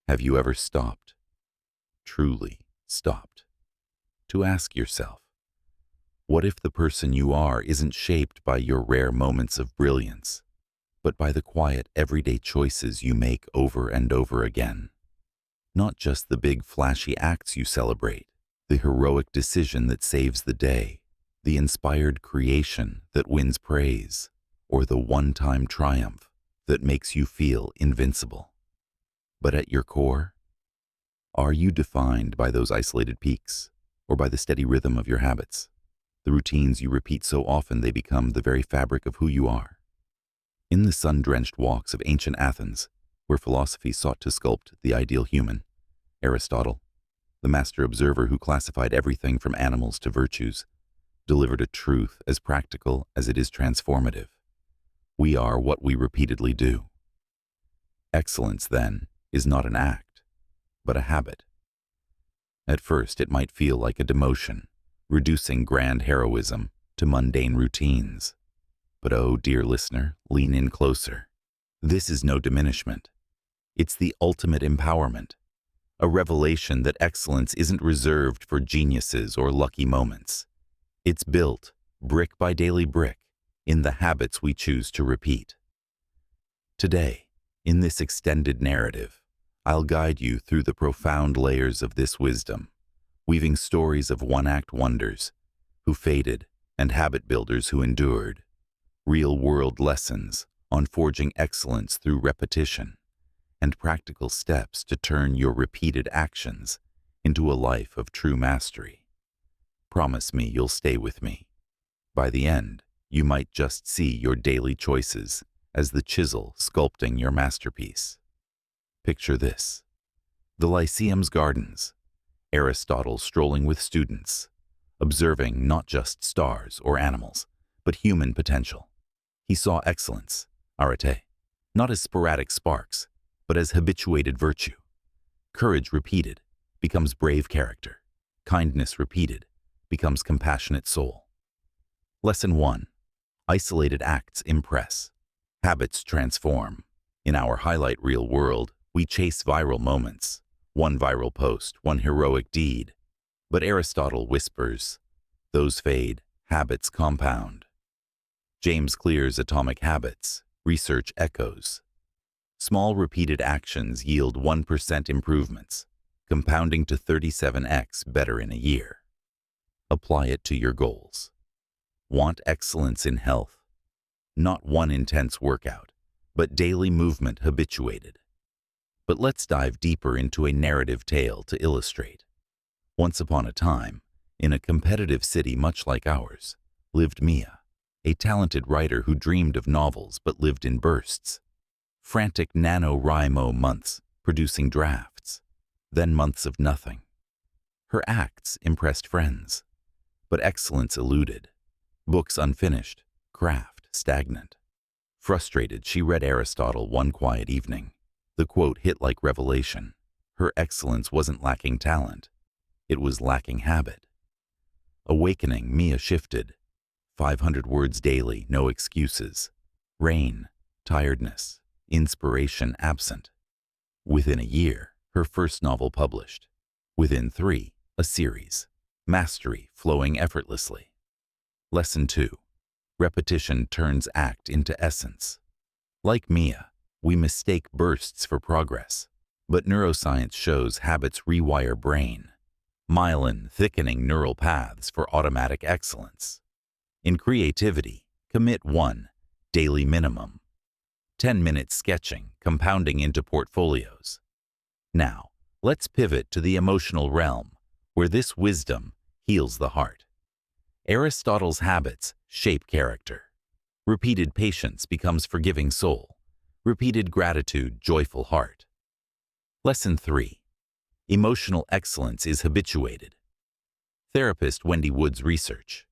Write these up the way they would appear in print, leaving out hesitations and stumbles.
Have you ever stopped, truly stopped, to ask yourself, what if the person you are isn't shaped by your rare moments of brilliance, but by the quiet, everyday choices you make over and over again? Not just the big, flashy acts you celebrate, the heroic decision that saves the day, the inspired creation that wins praise, or the one-time triumph that makes you feel invincible. But at your core, are you defined by those isolated peaks, or by the steady rhythm of your habits, the routines you repeat so often they become the very fabric of who you are? In the sun-drenched walks of ancient Athens, where philosophy sought to sculpt the ideal human, Aristotle, the master observer who classified everything from animals to virtues, delivered a truth as practical as it is transformative. We are what we repeatedly do. Excellence, then, is not an act, but a habit. At first, it might feel like a demotion, reducing grand heroism to mundane routines. But oh, dear listener, lean in closer. This is no diminishment. It's the ultimate empowerment, a revelation that excellence isn't reserved for geniuses or lucky moments. It's built, brick by daily brick, in the habits we choose to repeat. Today, in this extended narrative, I'll guide you through the profound layers of this wisdom, weaving stories of one-act wonders who faded and habit builders who endured, real-world lessons on forging excellence through repetition, and practical steps to turn your repeated actions into a life of true mastery. Promise me you'll stay with me. By the end, you might just see your daily choices as the chisel sculpting your masterpiece. Picture this: the Lyceum's gardens, Aristotle strolling with students, observing not just stars or animals, but human potential. He saw excellence, arete, not as sporadic sparks, but as habituated virtue. Courage repeated becomes brave character. Kindness repeated becomes compassionate soul. Lesson 1. Isolated acts impress. Habits transform. In our highlight reel world, we chase viral moments. One viral post, one heroic deed. But Aristotle whispers, those fade, habits compound. James Clear's Atomic Habits, research echoes. Small repeated actions yield 1% improvements, compounding to 37x better in a year. Apply it to your goals. Want excellence in health? Not one intense workout, but daily movement habituated. But let's dive deeper into a narrative tale to illustrate. Once upon a time, in a competitive city much like ours, lived Mia, a talented writer who dreamed of novels but lived in bursts. Frantic NaNoWriMo months producing drafts, then months of nothing. Her acts impressed friends, but excellence eluded. Books unfinished, craft stagnant. Frustrated, she read Aristotle one quiet evening. The quote hit like revelation. Her excellence wasn't lacking talent. It was lacking habit. Awakening, Mia shifted. 500 words daily, no excuses. Rain, tiredness, inspiration absent. Within a year, her first novel published. Within 3, a series. Mastery flowing effortlessly. Lesson 2. Repetition turns act into essence. Like Mia, we mistake bursts for progress, but neuroscience shows habits rewire brain. Myelin thickening neural paths for automatic excellence. In creativity, commit 1, daily minimum. 10-minute sketching, compounding into portfolios. Now, let's pivot to the emotional realm, where this wisdom heals the heart. Aristotle's habits shape character. Repeated patience becomes forgiving soul. Repeated gratitude, joyful heart. Lesson 3. Emotional excellence is habituated. Therapist Wendy Wood's research.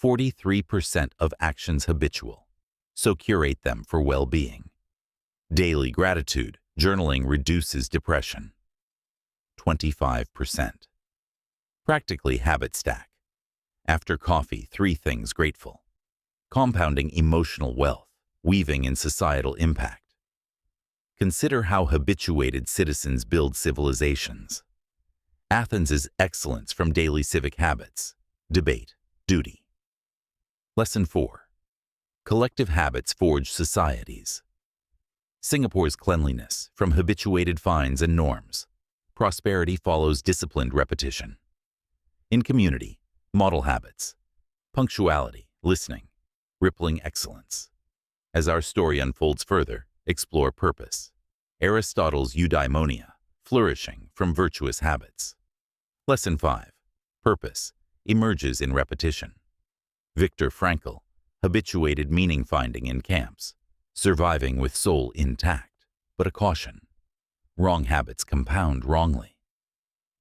43% of actions habitual, so curate them for well-being. Daily gratitude, journaling reduces depression. 25%. Practically habit stack. After coffee, 3 things grateful. Compounding emotional wealth, weaving in societal impact. Consider how habituated citizens build civilizations. Athens' excellence from daily civic habits. Debate, duty. Lesson 4. Collective habits forge societies. Singapore's cleanliness from habituated fines and norms. Prosperity follows disciplined repetition. In community, model habits. Punctuality, listening, rippling excellence. As our story unfolds further, explore purpose. Aristotle's eudaimonia, flourishing from virtuous habits. Lesson 5. Purpose emerges in repetition. Viktor Frankl, habituated meaning-finding in camps, surviving with soul intact, but a caution. Wrong habits compound wrongly.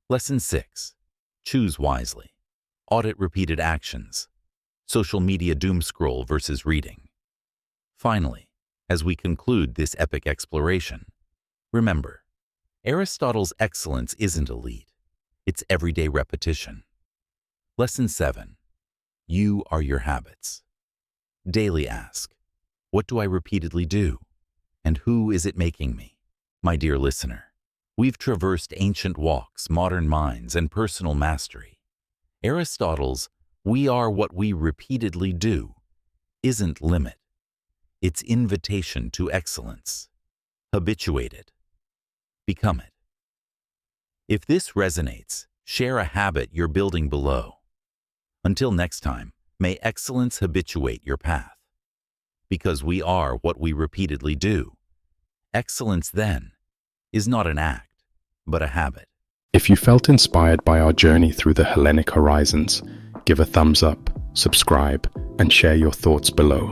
Lesson 6. Choose wisely. Audit repeated actions. Social media doom scroll versus reading. Finally, as we conclude this epic exploration, remember, Aristotle's excellence isn't elite. It's everyday repetition. Lesson 7. You are your habits. Daily ask, what do I repeatedly do? And who is it making me? My dear listener, we've traversed ancient walks, modern minds, and personal mastery. Aristotle's "we are what we repeatedly do" isn't limit. It's invitation to excellence. Habituate it. Become it. If this resonates, share a habit you're building below. Until next time, may excellence habituate your path. Because we are what we repeatedly do. Excellence, then, is not an act, but a habit. If you felt inspired by our journey through the Hellenic horizons, give a thumbs up, subscribe, and share your thoughts below.